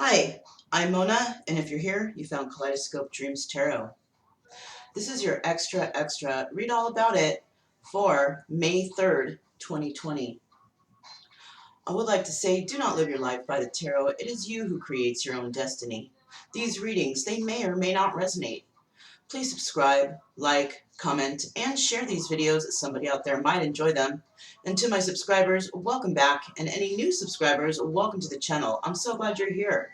Hi, I'm Mona, and if you're here, you found Kaleidoscope Dreams Tarot. This is your extra read all about it for May 3rd, 2020. I would like to say, do not live your life by the tarot. It is you who creates your own destiny. These readings, they may or may not resonate. Please subscribe, like, comment, and share these videos. Somebody out there might enjoy them. And to my subscribers, welcome back. And any new subscribers, welcome to the channel. I'm so glad you're here.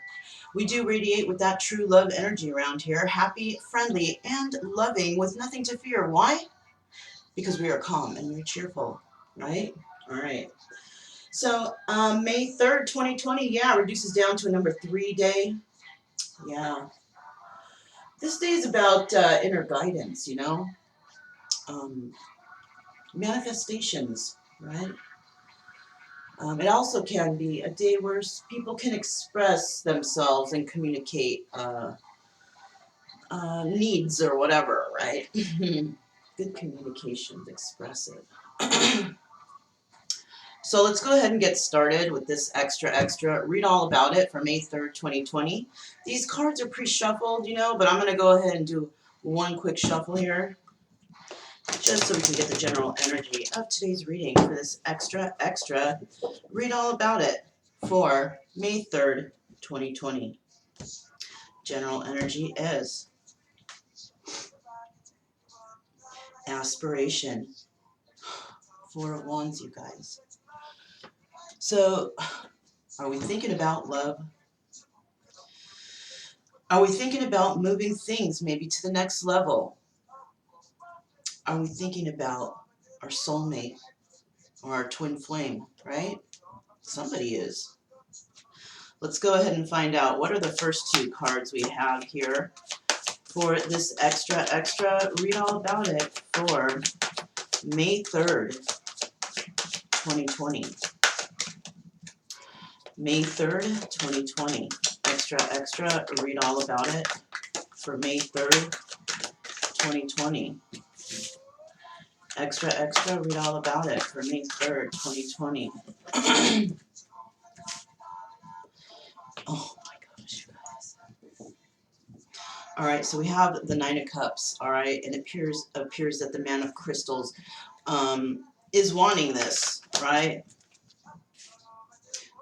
We do radiate with that true love energy around here. Happy, friendly, and loving with nothing to fear. Why? Because we are calm and we're cheerful, right? All right. So May 3rd, 2020, yeah, reduces down to a number 3 day. Yeah. This day is about inner guidance, um, manifestations, right? It also can be a day where people can express themselves and communicate needs or whatever, right? Good communications, expressive. So let's go ahead and get started with this extra. Read all about it for May 3rd, 2020. These cards are pre-shuffled, but I'm going to go ahead and do one quick shuffle here, just so we can get the general energy of today's reading for this extra. Read all about it for May 3rd, 2020. General energy is aspiration. 4 of Wands, you guys. So, are we thinking about love? Are we thinking about moving things maybe to the next level? Are we thinking about our soulmate or our twin flame, right? Somebody is. Let's go ahead and find out what are the first 2 cards we have here for this extra. Read all about it for May 3rd, 2020. May 3rd, 2020. Extra. Read all about it for May 3rd, 2020. Extra. Read all about it for May 3rd, 2020. Oh my gosh, you guys. All right, so we have the 9 of Cups, all right, and it appears that the Man of Crystals is wanting this, right?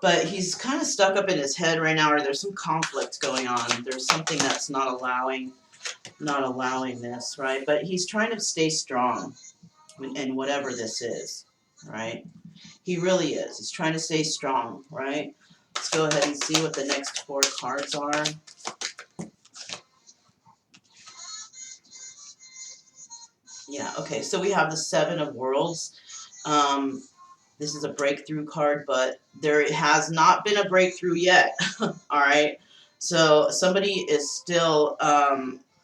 But he's kind of stuck up in his head right now, or there's some conflict going on. There's something that's not allowing this, right? But he's trying to stay strong in whatever this is, right? He really is. He's trying to stay strong, right? Let's go ahead and see what the next 4 cards are. Yeah, okay, so we have the 7 of Worlds. This is a breakthrough card, but there has not been a breakthrough yet. All right, so somebody is still,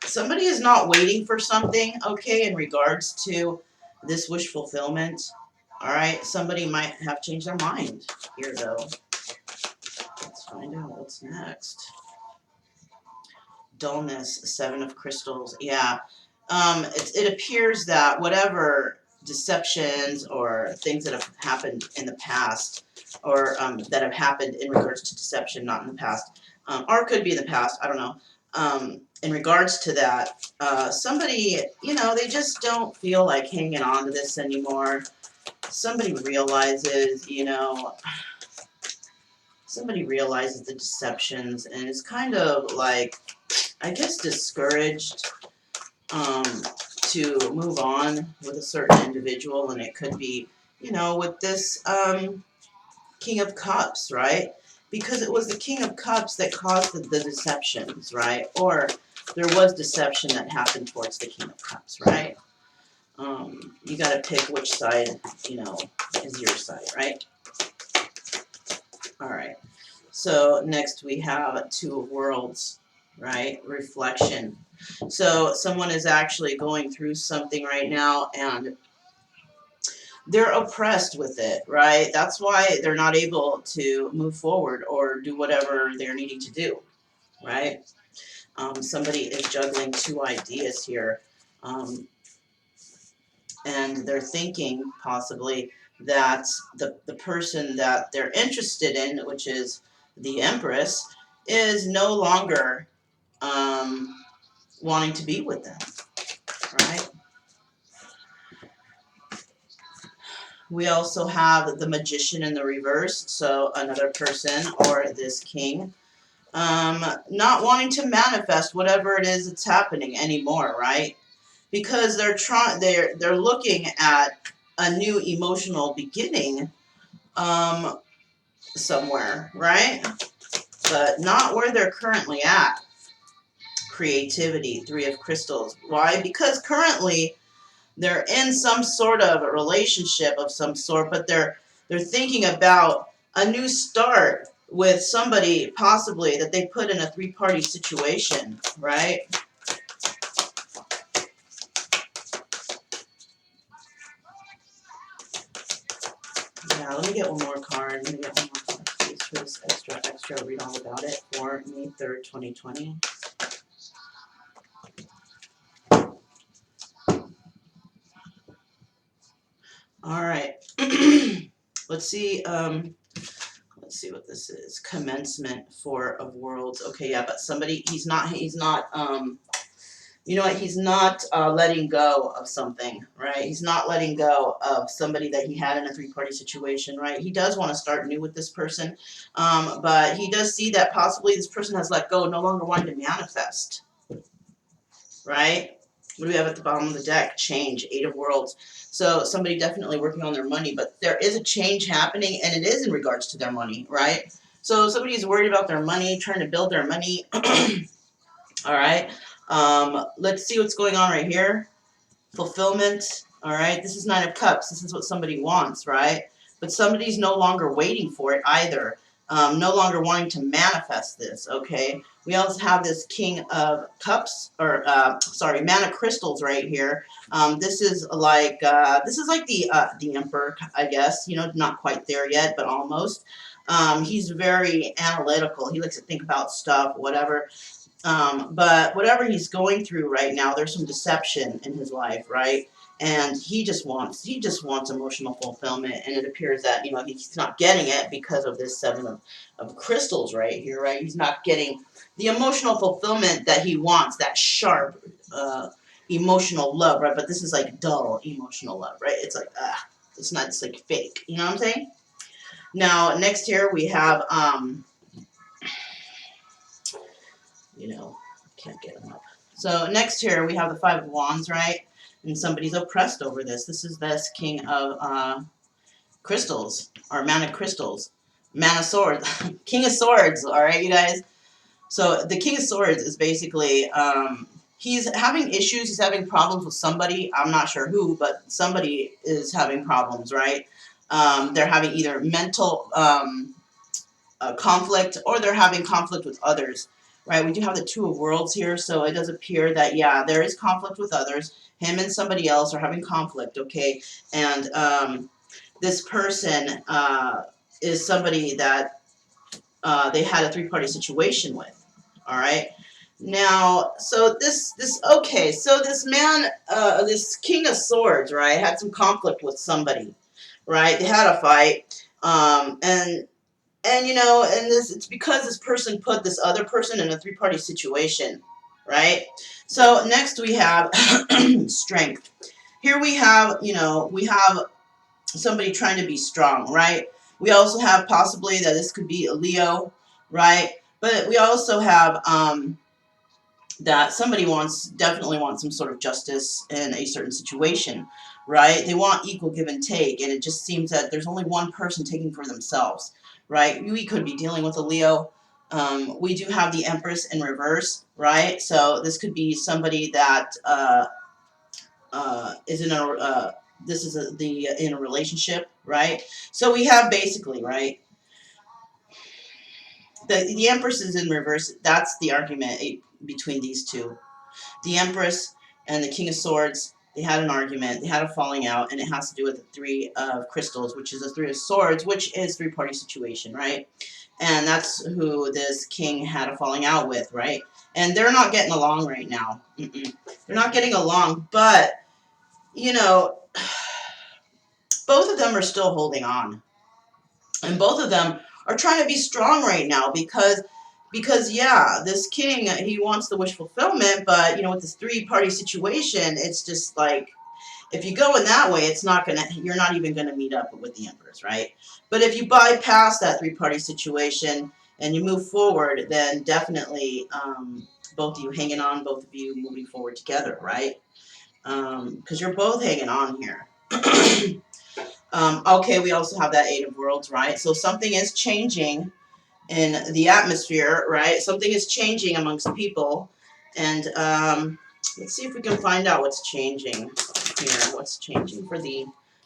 somebody is not waiting for something, okay, in regards to this wish fulfillment. All right, somebody might have changed their mind here, though. Let's find out what's next. Dullness, 7 of Crystals. Yeah, it appears that whatever deceptions or things that have happened in the past, or that have happened in regards to deception, not in the past, or could be in the past, I don't know. In regards to that, somebody, they just don't feel like hanging on to this anymore. Somebody realizes, somebody realizes the deceptions and is kind of like, I guess, discouraged to move on with a certain individual, and it could be, with this King of Cups, right? Because it was the King of Cups that caused the deceptions, right? Or there was deception that happened towards the King of Cups, right? You got to pick which side, is your side, right? All right. So next we have 2 of Worlds, right? Reflection. So someone is actually going through something right now, and they're oppressed with it, right? That's why they're not able to move forward or do whatever they're needing to do, right? Somebody is juggling 2 ideas here, and they're thinking possibly that the person that they're interested in, which is the Empress, is no longer wanting to be with them, right? We also have the Magician in the reverse, so another person or this king not wanting to manifest whatever it is that's happening anymore, right? Because they're looking at a new emotional beginning somewhere, right? But not where they're currently at. Creativity, Three of Crystals. Why? Because currently they're in some sort of a relationship of some sort, but they're thinking about a new start with somebody possibly that they put in a three-party situation, right? Yeah, let me get one more card. Let me get one more card, please, for this extra read all about it for May 3rd, 2020. All right. Let's see. Let's see what this is. Commencement, Four of Worlds. Okay, yeah, but somebody, he's not, you know what, he's not letting go of something, right? He's not letting go of somebody that he had in a three-party situation, right? He does want to start new with this person, but he does see that possibly this person has let go, no longer wanting to manifest, right? What do we have at the bottom of the deck? Change, Eight of Worlds. So somebody definitely working on their money, but there is a change happening, and it is in regards to their money, right? So somebody is worried about their money, trying to build their money. All right. Let's see what's going on right here. Fulfillment. All right. This is Nine of Cups. This is what somebody wants, right? But somebody's no longer waiting for it either. No longer wanting to manifest this, okay? We also have this King of Cups, or sorry, Man of Crystals right here. This is like the Emperor, I guess. You know, not quite there yet, but almost. He's very analytical. He likes to think about stuff, whatever. But whatever he's going through right now, there's some deception in his life, right? And he just wants emotional fulfillment, and it appears that he's not getting it because of this Seven of Crystals right here, right? He's not getting the emotional fulfillment that he wants, that sharp emotional love, right? But this is like dull emotional love, right? It's like it's not, it's like fake. You know what I'm saying? Now next here we have can't get them up. So next here we have the Five of Wands, right? And somebody's oppressed over this. This is this King of Crystals, or Man of Crystals. Man of Swords. King of Swords, alright, you guys? So the King of Swords is basically, he's having issues, he's having problems with somebody. I'm not sure who, but somebody is having problems, right? They're having either mental conflict, or they're having conflict with others, right? We do have the Two of Worlds here, so it does appear that, yeah, there is conflict with others. Him and somebody else are having conflict, okay? And this person is somebody that they had a three-party situation with, all right? Now, so okay, so this man, this King of Swords, right, had some conflict with somebody, right? They had a fight, and it's because this person put this other person in a three-party situation, right? So next we have strength. Here we have somebody trying to be strong, right? We also have possibly that this could be a Leo, right? But we also have that somebody definitely wants some sort of justice in a certain situation, right? They want equal give and take, and it just seems that there's only one person taking for themselves, right? We could be dealing with a Leo. We do have the Empress in reverse, right? So this could be somebody that is in a in a relationship, right? So we have basically, right, the Empress is in reverse. That's the argument between these two. The Empress and the King of Swords, they had an argument, they had a falling out, and it has to do with the Three of Crystals, which is a Three of Swords, which is three-party situation, right? And that's who this king had a falling out with, right? And they're not getting along right now. They're not getting along, but, both of them are still holding on. And both of them are trying to be strong right now because Because yeah, this king, he wants the wish fulfillment, but you know, with this three-party situation, it's just like, if you go in that way, it's not gonna, you're not even gonna meet up with the empress, right? But if you bypass that three-party situation and you move forward, then definitely both of you hanging on, both of you moving forward together, right? Because you're both hanging on here. Okay, we also have that Eight of Worlds, right? So something is changing in the atmosphere, right? Something is changing amongst people. And let's see if we can find out what's changing here. What's changing for the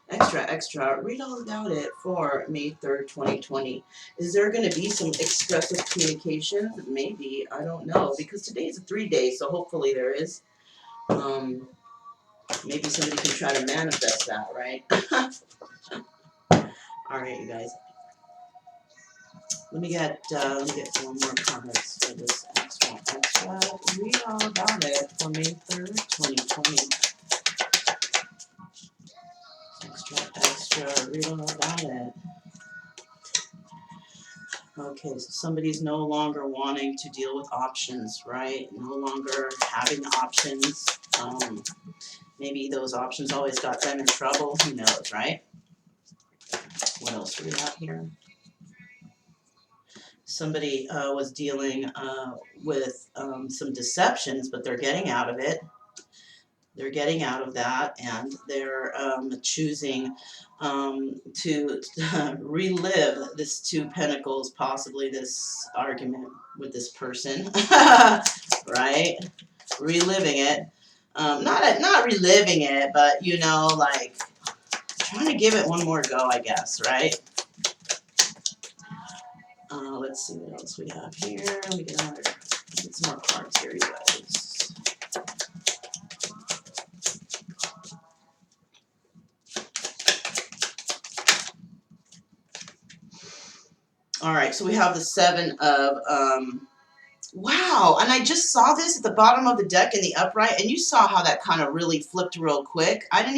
extra? Read all about it for May 3rd, 2020. Is there going to be some expressive communication? Maybe. I don't know. Because today is a 3-day, so hopefully there is. Maybe somebody can try to manifest that, right? All right, you guys. Let me get some more cards for this extra. Read all about it for May 3rd, 2020. Extra. Read all about it. Okay, so somebody's no longer wanting to deal with options, right? No longer having options. Maybe those options always got them in trouble. Who knows, right? What else do we have here? Somebody was dealing with some deceptions, but they're getting out of it. They're getting out of that, and they're choosing to relive this Two Pentacles, possibly this argument with this person, right? Reliving it. Not reliving it, but you know, like trying to give it one more go, I guess, right? Let's see what else we have here. Let me get some more cards here, you guys. All right, so we have the Seven of wow, and I just saw this at the bottom of the deck in the upright, and you saw how that kind of really flipped real quick. I didn't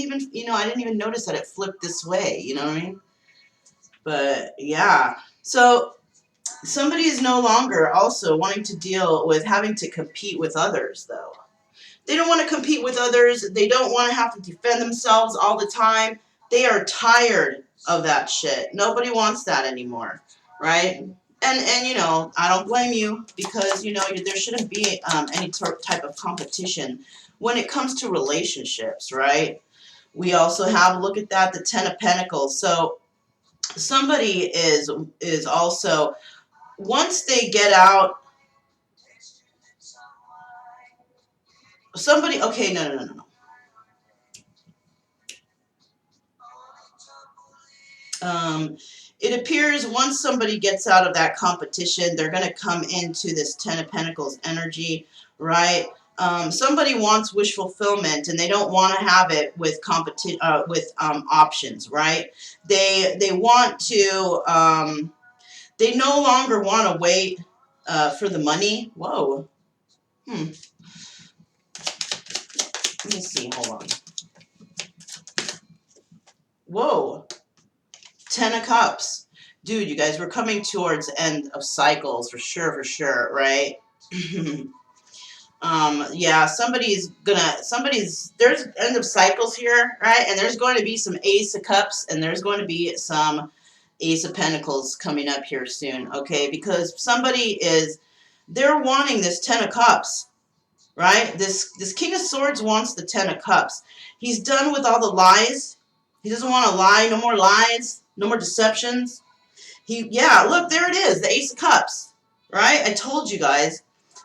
even notice that it flipped this way, you know what I mean? But yeah, so somebody is no longer also wanting to deal with having to compete with others, though. They don't want to compete with others. They don't want to have to defend themselves all the time. They are tired of that shit. Nobody wants that anymore, right? And you know, I don't blame you, because you know there shouldn't be any type of competition when it comes to relationships, right? We also have, look at that, the Ten of Pentacles. So somebody is also, once they get out, somebody, okay, no. It appears once somebody gets out of that competition, they're going to come into this Ten of Pentacles energy, right? Somebody wants wish fulfillment, and they don't want to have it with options, right? They want to. They no longer want to wait for the money. Whoa. Let me see. Hold on. Whoa. Ten of Cups. Dude, you guys, we're coming towards the end of cycles for sure, right? Yeah, there's end of cycles here, right? And there's going to be some Ace of Cups, and there's going to be some Ace of Pentacles coming up here soon, okay? Because they're wanting this Ten of Cups, right? This King of Swords wants the Ten of Cups. He's done with all the lies. He doesn't want to lie. No more lies. No more deceptions. Yeah, look, there it is, the Ace of Cups, right? I told you guys.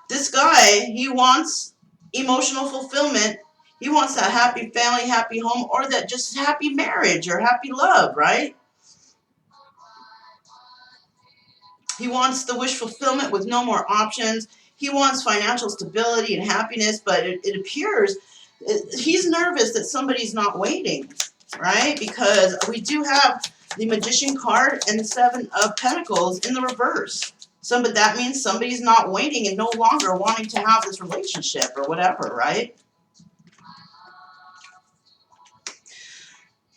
This guy, he wants emotional fulfillment. He wants that happy family, happy home, or that just happy marriage or happy love, right? He wants the wish fulfillment with no more options. He wants financial stability and happiness, but it appears he's nervous that somebody's not waiting, right? Because we do have the Magician card and the Seven of Pentacles in the reverse. But that means somebody's not waiting and no longer wanting to have this relationship or whatever, right?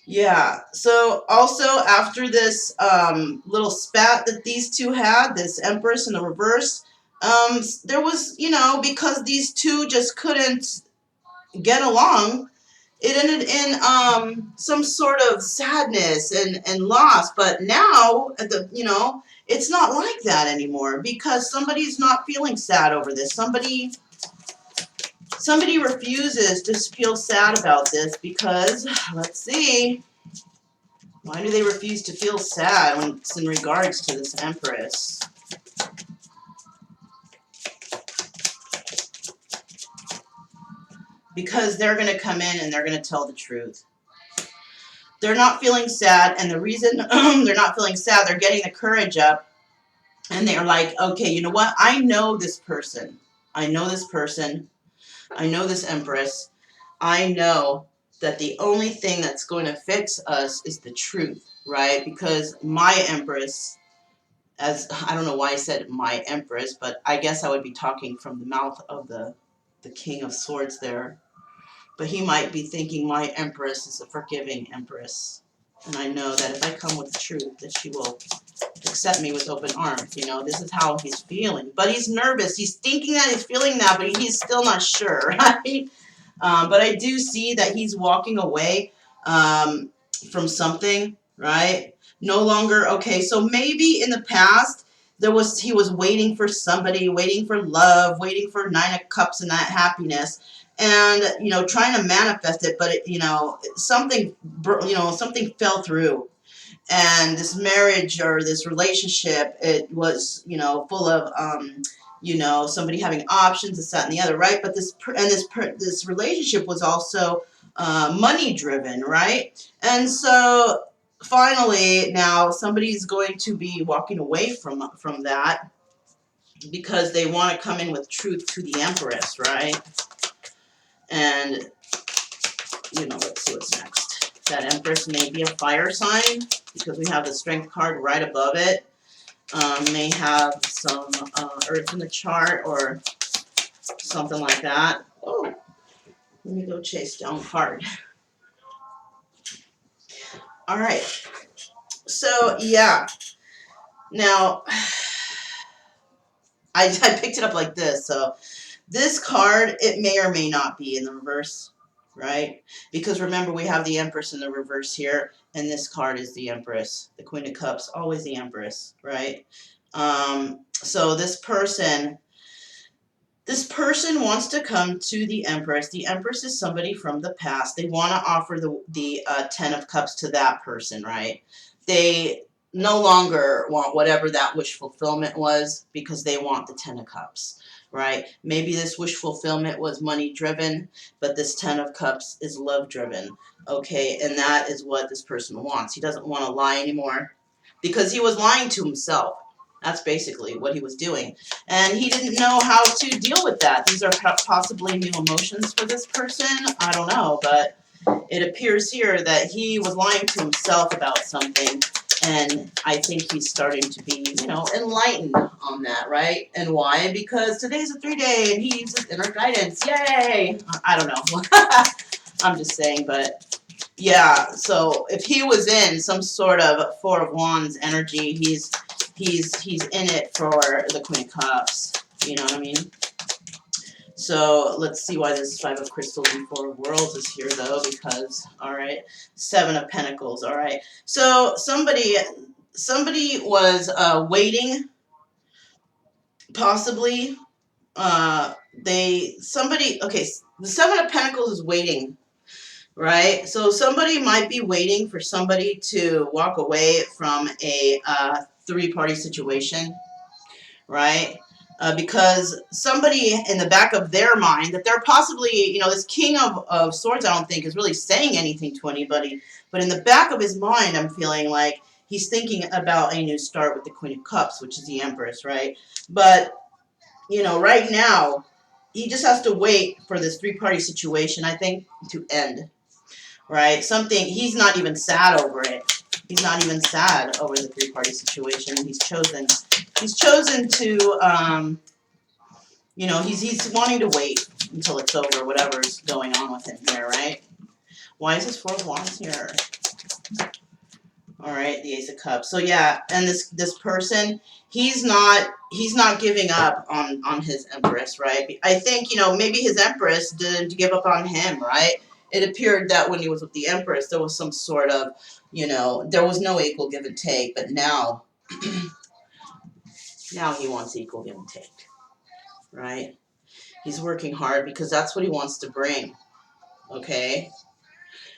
Yeah. So also after this little spat that these two had, this Empress in the reverse, There was, because these two just couldn't get along, it ended in some sort of sadness and loss. But now, it's not like that anymore, because somebody's not feeling sad over this. Somebody refuses to feel sad about this because, let's see, why do they refuse to feel sad when it's in regards to this Empress? Because they're going to come in and they're going to tell the truth. They're not feeling sad, and the reason they're not feeling sad, they're getting the courage up, and they're like, okay, you know what? I know this person. I know this person. I know this Empress. I know that the only thing that's going to fix us is the truth, right? Because my Empress, as I don't know why I said my Empress, but I guess I would be talking from the mouth of the King of Swords there. But he might be thinking my Empress is a forgiving Empress. And I know that if I come with the truth, that she will accept me with open arms. This is how he's feeling. But he's nervous. He's thinking that he's feeling that, but he's still not sure, right? But I do see that he's walking away from something, right? No longer, okay, so maybe in the past, he was waiting for somebody, waiting for love, waiting for 9 of Cups and that happiness, and, trying to manifest it, but, something fell through. And this marriage or this relationship, it was, full of, somebody having options, this, that, and the other, right? But this relationship was also money driven, right? And so finally, now somebody's going to be walking away from that because they want to come in with truth to the Empress, right? And let's see what's next. That Empress may be a fire sign because we have the Strength card right above it. May have some earth in the chart or something like that. Oh, let me go chase down card. All right. So, yeah. Now, I picked it up like this. So, this card, it may or may not be in the reverse, right? Because remember, we have the Empress in the reverse here, and this card is the Empress. The Queen of Cups, always the Empress, right? So this person wants to come to the Empress. The Empress is somebody from the past. They want to offer the 10 of Cups to that person, right? They no longer want whatever that wish fulfillment was because they want the 10 of Cups, right? Maybe this wish fulfillment was money driven, but this 10 of Cups is love driven, okay? And that is what this person wants. He doesn't want to lie anymore because he was lying to himself. That's basically what he was doing. And he didn't know how to deal with that. These are possibly new emotions for this person. I don't know, but it appears here that he was lying to himself about something. And I think he's starting to be, enlightened on that, right? And why? Because today's a 3-day and he uses inner guidance. Yay! I don't know. I'm just saying, but yeah. So if he was in some sort of 4 of Wands energy, he's in it for the Queen of Cups. You know what I mean? So let's see why this 5 of Crystals and 4 of Worlds is here, though, because, all right, 7 of Pentacles, all right. So somebody was waiting, possibly. Okay, the 7 of Pentacles is waiting, right? So somebody might be waiting for somebody to walk away from a 3-party situation, right? Because somebody in the back of their mind, that they're possibly, this King of Swords, I don't think is really saying anything to anybody, but in the back of his mind, I'm feeling like he's thinking about a new start with the Queen of Cups, which is the Empress, right? But, right now, he just has to wait for this 3-party situation, I think, to end, right? He's not even sad over it. He's not even sad over the 3-party situation. He's chosen to, he's wanting to wait until it's over, whatever's going on with him here, right? Why is this 4 of Wands here? All right, the Ace of Cups. So yeah, and this person, he's not giving up on his Empress, right? I think, you know, maybe his Empress didn't give up on him, right? It appeared that when he was with the Empress, there was some sort of, you know, there was no equal give and take, but now, now he wants equal give and take, right? He's working hard because that's what he wants to bring, okay?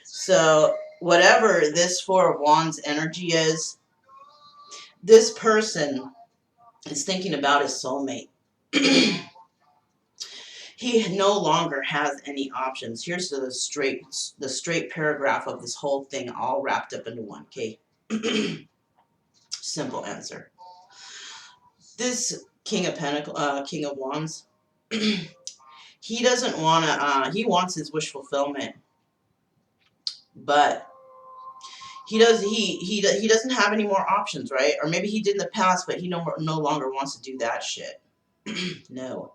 So whatever this Four of Wands energy is, this person is thinking about his soulmate. He no longer has any options. Here's the straight paragraph of this whole thing, all wrapped up into one. Okay, simple answer. This King of King of Wands, he doesn't want to. He wants his wish fulfillment, but he doesn't have any more options, right? Or maybe he did in the past, but he no longer wants to do that shit. No.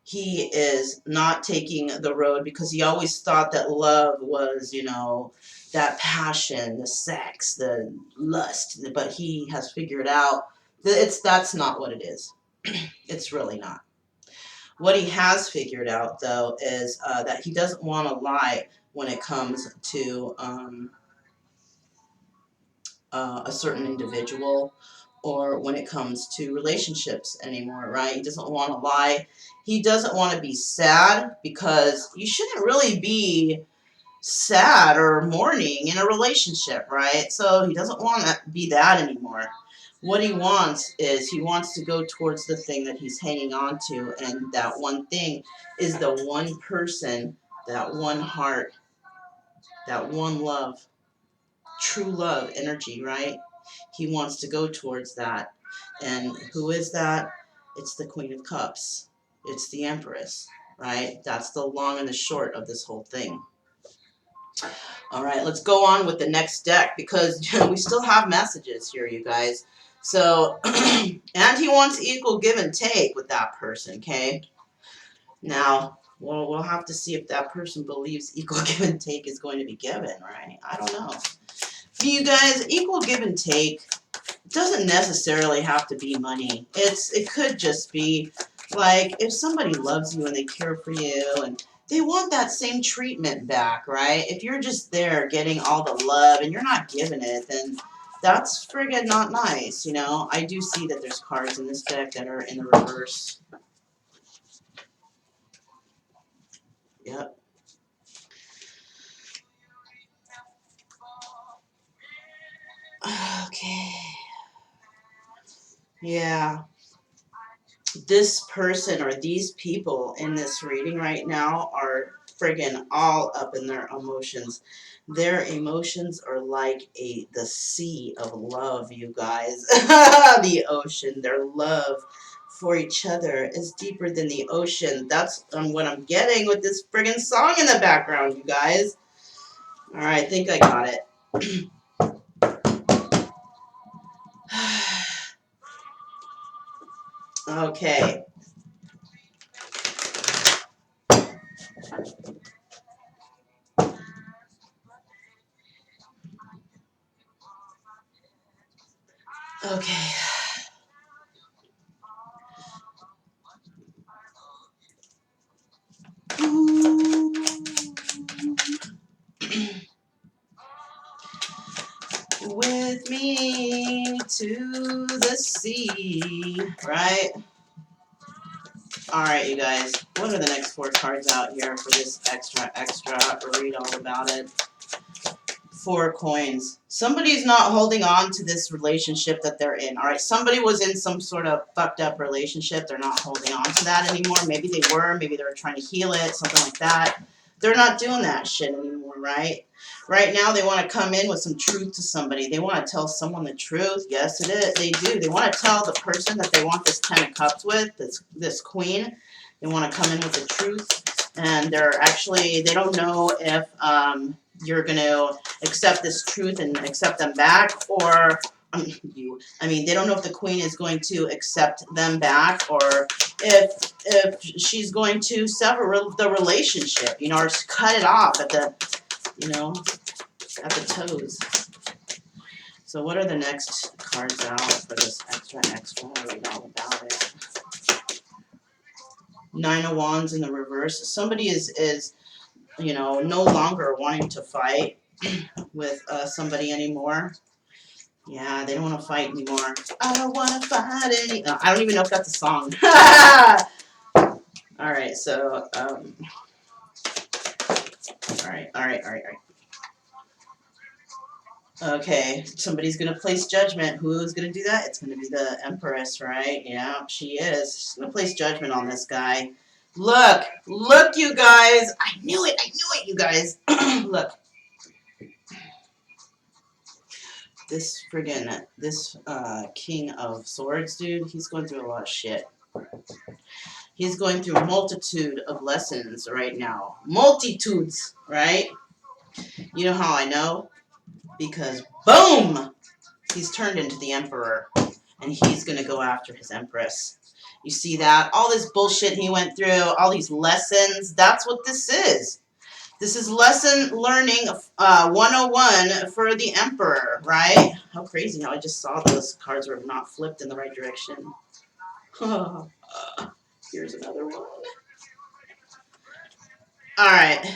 He is not taking the road because he always thought that love was, you know, that passion, the sex, the lust. But he has figured out that that's not what it is. It's really not. What he has figured out, though, is that he doesn't want to lie when it comes to a certain individual, or when it comes to relationships anymore, right? He doesn't want to lie. He doesn't want to be sad, because you shouldn't really be sad or mourning in a relationship, right? So he doesn't want to be that anymore. What he wants is he wants to go towards the thing that he's hanging on to, and that one thing is the one person, that one heart, that one love, true love energy, right? He wants to go towards that. And who is that? It's the Queen of Cups. It's the Empress, right? That's the long and the short of this whole thing. All right, let's go on with the next deck, because we still have messages here, you guys. So, and he wants equal give and take with that person, okay? Now, we'll have to see if that person believes equal give and take is going to be given, right? I don't know. You guys, equal give and take doesn't necessarily have to be money. It could just be like, if somebody loves you and they care for you and they want that same treatment back, right? If you're just there getting all the love and you're not giving it, then that's friggin' not nice, you know? I do see that there's cards in this deck that are in the reverse. Yep. Okay. Yeah. This person or these people in this reading right now are friggin' all up in their emotions. Their emotions are like the sea of love, you guys. The ocean. Their love for each other is deeper than the ocean. That's what I'm getting with this friggin' song in the background, you guys. Alright, I think I got it. Okay. Okay. With me to the sea, right? Alright, you guys, what are the next 4 cards out here for this extra? Read all about it. 4 coins. Somebody's not holding on to this relationship that they're in, alright? Somebody was in some sort of fucked up relationship. They're not holding on to that anymore. Maybe they were. Maybe they were trying to heal it, something like that. They're not doing that shit anymore, right? Right now, they want to come in with some truth to somebody. They want to tell someone the truth. Yes, it is. They do. They want to tell the person that they want this 10 of Cups with, this queen. They want to come in with the truth. And they don't know if you're going to accept this truth and accept them back, or they don't know if the queen is going to accept them back, or if she's going to sever the relationship, or cut it off at the, at the toes. So what are the next cards out for this extra? I'll read all about it. Nine of Wands in the reverse. Somebody is no longer wanting to fight with somebody anymore. Yeah, they don't want to fight anymore. I don't want to fight any. I don't even know if that's a song. All right, so all right. Okay, somebody's gonna place judgment. Who's gonna do that? It's gonna be the Empress, right? Yeah, she is. She's gonna place judgment on this guy. Look, you guys. I knew it, you guys. Look. This King of Swords dude, he's going through a lot of shit. He's going through a multitude of lessons right now. Multitudes, right? You know how I know? Because, boom! He's turned into the Emperor. And he's going to go after his Empress. You see that? All this bullshit he went through, all these lessons, that's what this is. This is lesson learning 101 for the Emperor, right? How crazy how I just saw those cards were not flipped in the right direction. Here's another one. Alright.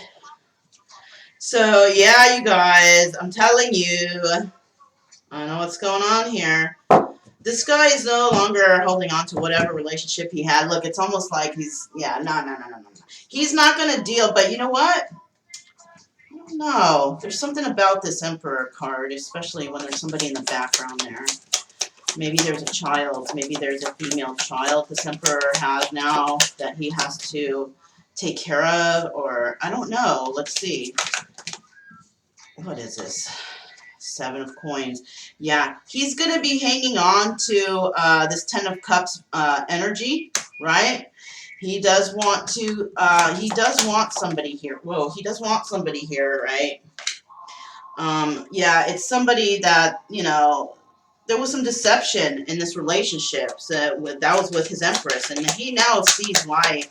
So, yeah, you guys, I'm telling you, I don't know what's going on here. This guy is no longer holding on to whatever relationship he had. Look, it's almost like he's, no. He's not going to deal, but you know what? No, there's something about this Emperor card, especially when there's somebody in the background there. Maybe there's a child. Maybe there's a female child this Emperor has now that he has to take care of, or I don't know. Let's see. What is this? 7 of Coins. Yeah, he's going to be hanging on to this 10 of Cups energy, right? He does want to, he does want somebody here. Whoa, he does want somebody here, right? Yeah, it's somebody that, there was some deception in this relationship. So that was with his Empress. And he now sees why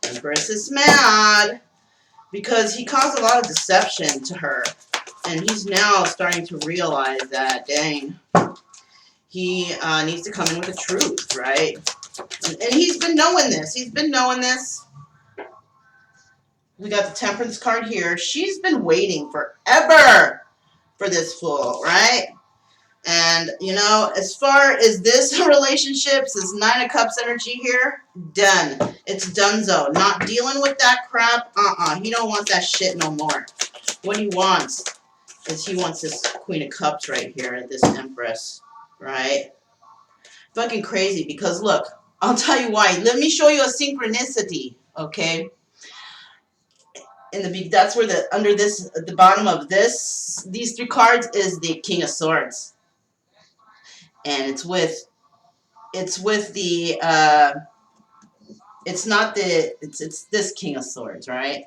Empress is mad. Because he caused a lot of deception to her. And he's now starting to realize that, dang, he needs to come in with the truth, right? And he's been knowing this. He's been knowing this. We got the Temperance card here. She's been waiting forever for this fool, right? And, as far as this relationships, this 9 of Cups energy here, done. It's donezo. Not dealing with that crap. He don't want that shit no more. What he wants is he wants this Queen of Cups right here, this Empress, right? Fucking crazy, because look, I'll tell you why. Let me show you a synchronicity, okay? That's where at the bottom of these 3 cards is the King of Swords. And it's with the, it's this King of Swords, right?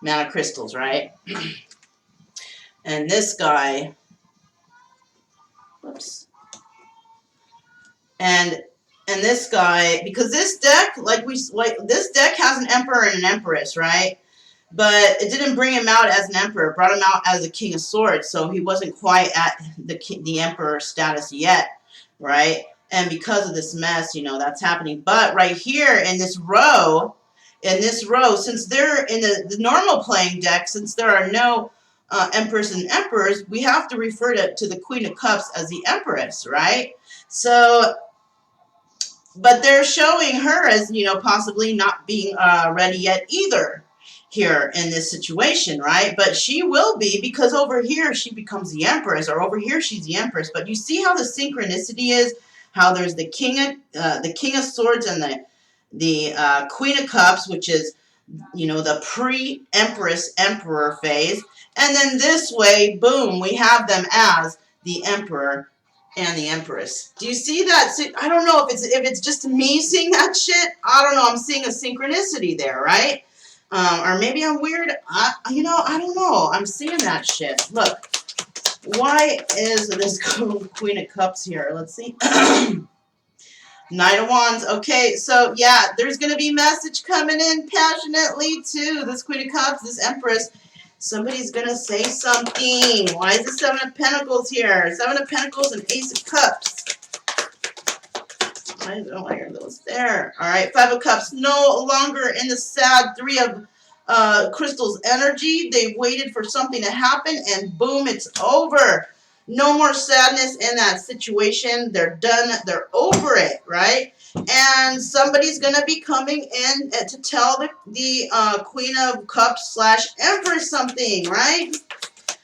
Man of Crystals, right? And this guy, whoops. And this guy, because this deck, this deck has an Emperor and an Empress, right? But it didn't bring him out as an Emperor. It brought him out as a King of Swords, so he wasn't quite at the Emperor status yet, right? And because of this mess, that's happening. But right here in this row, since they're in the normal playing deck, since there are no Empress and Emperors, we have to refer to the Queen of Cups as the Empress, right? So, but they're showing her as, possibly not being ready yet either here in this situation, right? But she will be, because over here she becomes the Empress, or over here she's the Empress. But you see how the synchronicity is, how there's the King of Swords and the Queen of Cups, which is, the pre-Empress Emperor phase. And then this way, boom, we have them as the Emperor and the Empress. Do you see that? I don't know if it's just me seeing that shit. I don't know. I'm seeing a synchronicity there, right? Or maybe I'm weird. I don't know. I'm seeing that shit. Look, why is this Queen of Cups here? Let's see. Knight of Wands. Okay, so yeah, there's going to be message coming in passionately to this Queen of Cups, this Empress. Somebody's going to say something. Why is the Seven of Pentacles here? Seven of Pentacles and Ace of Cups. I don't like those there. All right, Five of Cups. No longer in the sad Three of Crystals energy. They waited for something to happen, and boom, it's over. No more sadness in that situation. They're done. They're over it, right? And somebody's going to be coming in to tell the Queen of Cups / Empress something, right?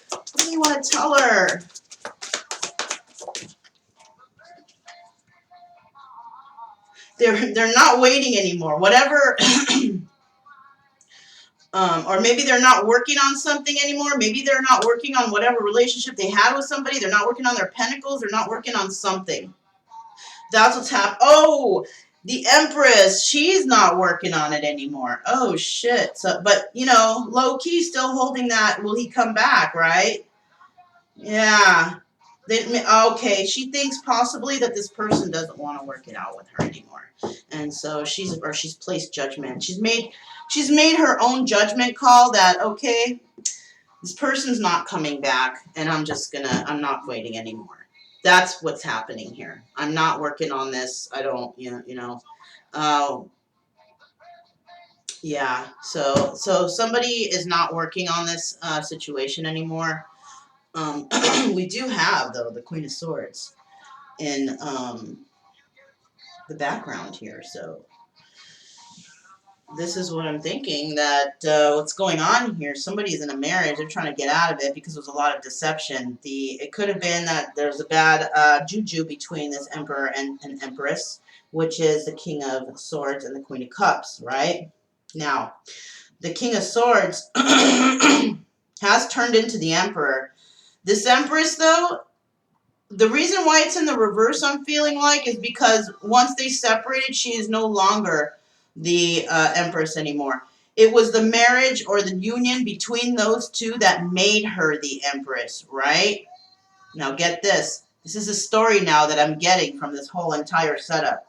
What do you want to tell her? They're not waiting anymore. Whatever... or maybe they're not working on something anymore. Maybe they're not working on whatever relationship they had with somebody. They're not working on their pentacles. They're not working on something. That's what's happening. Oh, the Empress. She's not working on it anymore. Oh, shit. So, but, you know, low-key still holding that. Will he come back, right? Yeah. Okay, she thinks possibly that this person doesn't want to work it out with her anymore. And so she's placed judgment. She's made her own judgment call that, okay, this person's not coming back, and I'm not waiting anymore. That's what's happening here. I'm not working on this. I don't, yeah. So somebody is not working on this situation anymore. We do have, though, the Queen of Swords in the background here. So this is what I'm thinking, that what's going on here, somebody's in a marriage, they're trying to get out of it because there's a lot of deception. It could have been that there's a bad juju between this Emperor and Empress, which is the King of Swords and the Queen of Cups, right? Now, the King of Swords has turned into the Emperor. This Empress, though, the reason why it's in the reverse, I'm feeling like, is because once they separated, she is no longer the Empress anymore. It was the marriage or the union between those two that made her the Empress, right? Now get this. This is a story now that I'm getting from this whole entire setup.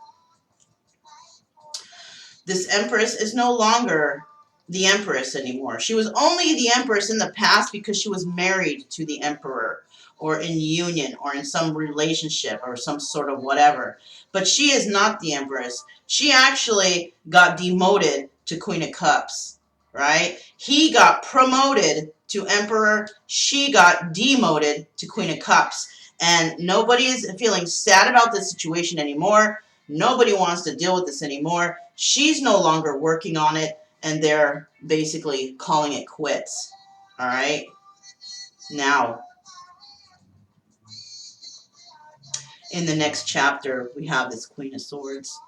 This Empress is no longer the Empress anymore. She was only the Empress in the past because she was married to the Emperor, or in union, or in some relationship, or some sort of whatever. But she is not the Empress. She actually got demoted to Queen of Cups, right? He got promoted to Emperor. She got demoted to Queen of Cups. And nobody is feeling sad about this situation anymore. Nobody wants to deal with this anymore. She's no longer working on it, and they're basically calling it quits. All right? Now, in the next chapter, we have this Queen of Swords.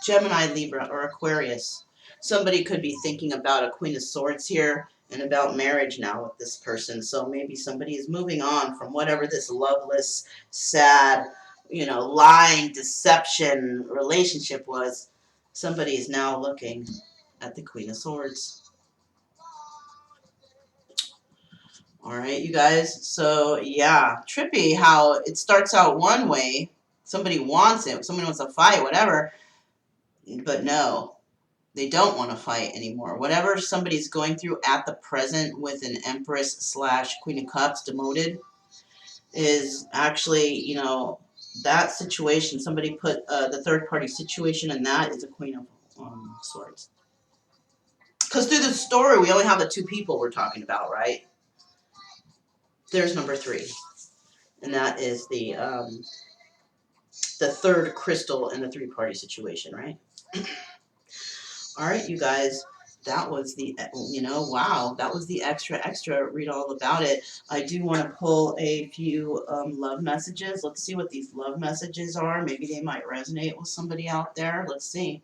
Gemini, Libra, or Aquarius. Somebody could be thinking about a Queen of Swords here and about marriage now with this person. So maybe somebody is moving on from whatever this loveless, sad, lying, deception relationship was. Somebody is now looking at the Queen of Swords. All right, you guys. So, yeah, trippy how it starts out one way. Somebody wants it. Somebody wants to fight, whatever. But no, they don't want to fight anymore. Whatever somebody's going through at the present with an Empress / Queen of Cups demoted is actually, that situation. Somebody put the third party situation, and that is a Queen of Swords. Because through the story, we only have the two people we're talking about, right? There's number 3. And that is the third crystal in the 3-party situation, right? All right, you guys, that was the, wow, that was the extra, read all about it. I do want to pull a few love messages. Let's see what these love messages are. Maybe they might resonate with somebody out there. Let's see.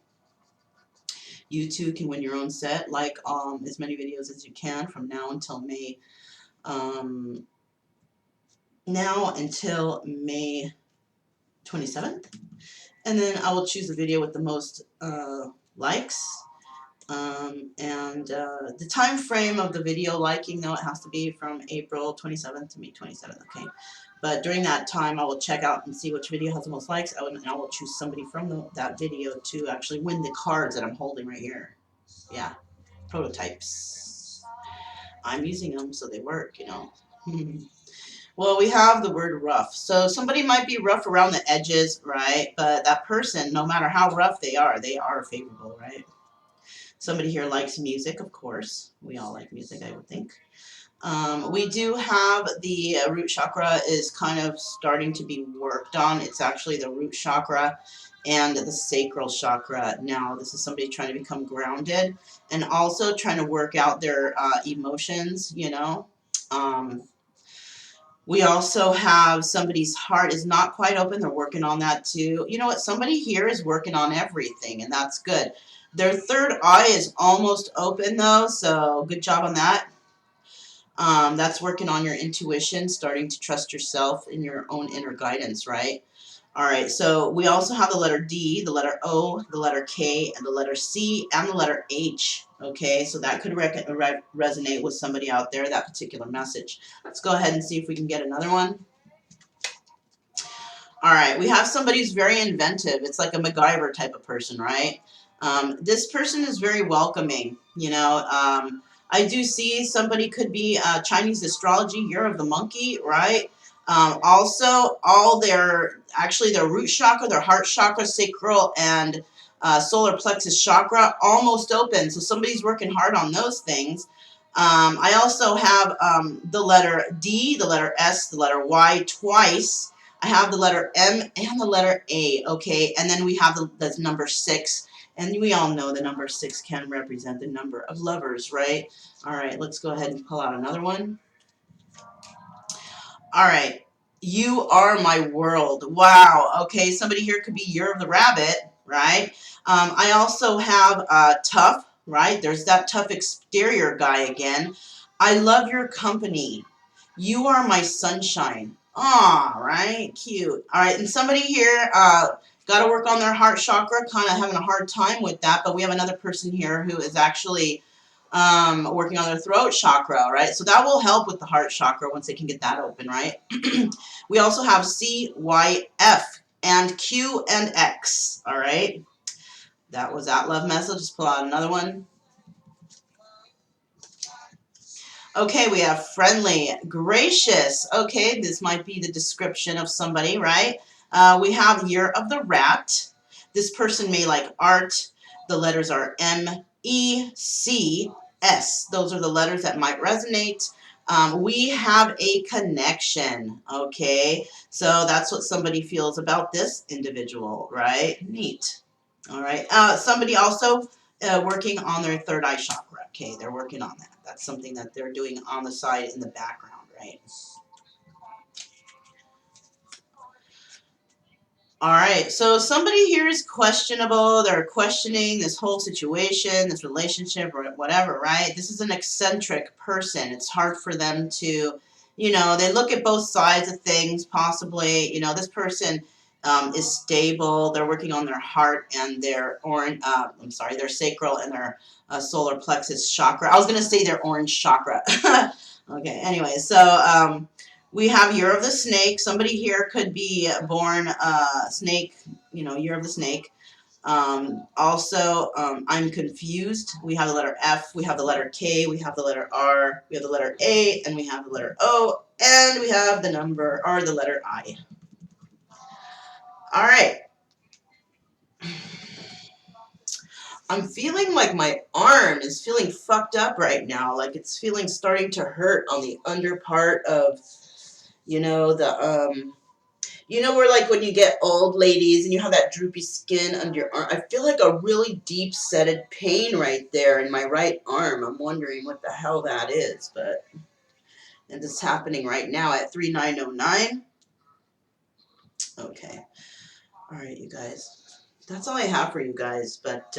You too can win your own set. Like as many videos as you can from now until May. Now until May 27th. And then I will choose the video with the most likes. The time frame of the video liking, though, it has to be from April 27th to May 27th, okay? But during that time, I will check out and see which video has the most likes, and I will choose somebody from that video to actually win the cards that I'm holding right here. Yeah. prototypes. I'm using them so they work, you know. Well, we have the word rough. So somebody might be rough around the edges, right? But that person, no matter how rough they are favorable, right? Somebody here likes music, of course. We all like music, I would think. We do have the root chakra is kind of starting to be worked on. It's actually the root chakra and the sacral chakra. Now, this is somebody trying to become grounded and also trying to work out their emotions, you know. We also have somebody's heart is not quite open. They're working on that too. You know what? Somebody here is working on everything, and that's good. Their third eye is almost open, though, so good job on that. That's working on your intuition, starting to trust yourself in your own inner guidance, right? All right, so we also have the letter D, the letter O, the letter K, and the letter C, and the letter H. Okay, so that could resonate with somebody out there, that particular message. Let's go ahead and see if we can get another one. All right, we have somebody who's very inventive. It's like a MacGyver type of person, right? This person is very welcoming, you know. I do see somebody could be Chinese astrology, year of the monkey, right? Also, actually their root chakra, their heart chakra, sacral, and solar plexus chakra almost open. So somebody's working hard on those things. I also have the letter D, the letter S, the letter Y twice. I have the letter M and the letter A, okay? And then we have the number 6. And we all know the number 6 can represent the number of lovers, right? All right, let's go ahead and pull out another one. All right. You are my world. Wow. Okay, somebody here could be Year of the Rabbit, right? I also have tough, right? There's that tough exterior guy again. I love your company. You are my sunshine. Aw, right? Cute. All right, and somebody here got to work on their heart chakra, kind of having a hard time with that, but we have another person here who is actually working on their throat chakra, right? So that will help with the heart chakra once they can get that open, right? We also have C, Y, F, and Q and X, all right? That was that love message. Just pull out another one. Okay, we have friendly, gracious. Okay, this might be the description of somebody, right? We have Year of the Rat. This person may like art. The letters are M, E, C, S. Those are the letters that might resonate. We have a connection, okay? So that's what somebody feels about this individual, right? Neat. All right. Somebody also working on their third eye chakra. Okay, they're working on that. That's something that they're doing on the side in the background, right? All right, so somebody here is questionable. They're questioning this whole situation, this relationship, or whatever, right? This is an eccentric person. It's hard for them to, you know, they look at both sides of things, possibly. You know, this person is stable. They're working on their heart and their their sacral and their solar plexus chakra. I was going to say their orange chakra. Okay, anyway, so we have Year of the Snake. Somebody here could be born snake, you know, Year of the Snake. I'm confused. We have the letter F, we have the letter K, we have the letter R, we have the letter A, and we have the letter O, and we have the number, or the letter I. All right. I'm feeling like my arm is feeling fucked up right now. Like it's feeling starting to hurt on the under part of, you know, you know where like when you get old ladies and you have that droopy skin under your arm? I feel like a really deep-setted pain right there in my right arm. I'm wondering what the hell that is, but and it's happening right now at 3909. Okay. All right, you guys. That's all I have for you guys, but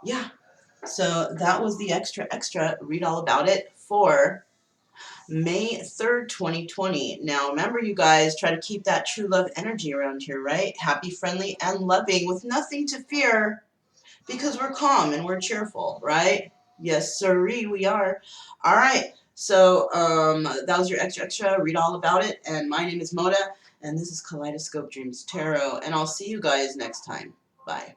yeah. So that was the extra. Read all about it for May 3rd, 2020. Now, remember, you guys, try to keep that true love energy around here, right? Happy, friendly, and loving with nothing to fear because we're calm and we're cheerful, right? Yes, sirree, we are. All right. So that was your extra. Read all about it. And my name is Moda, and this is Kaleidoscope Dreams Tarot. And I'll see you guys next time. Bye.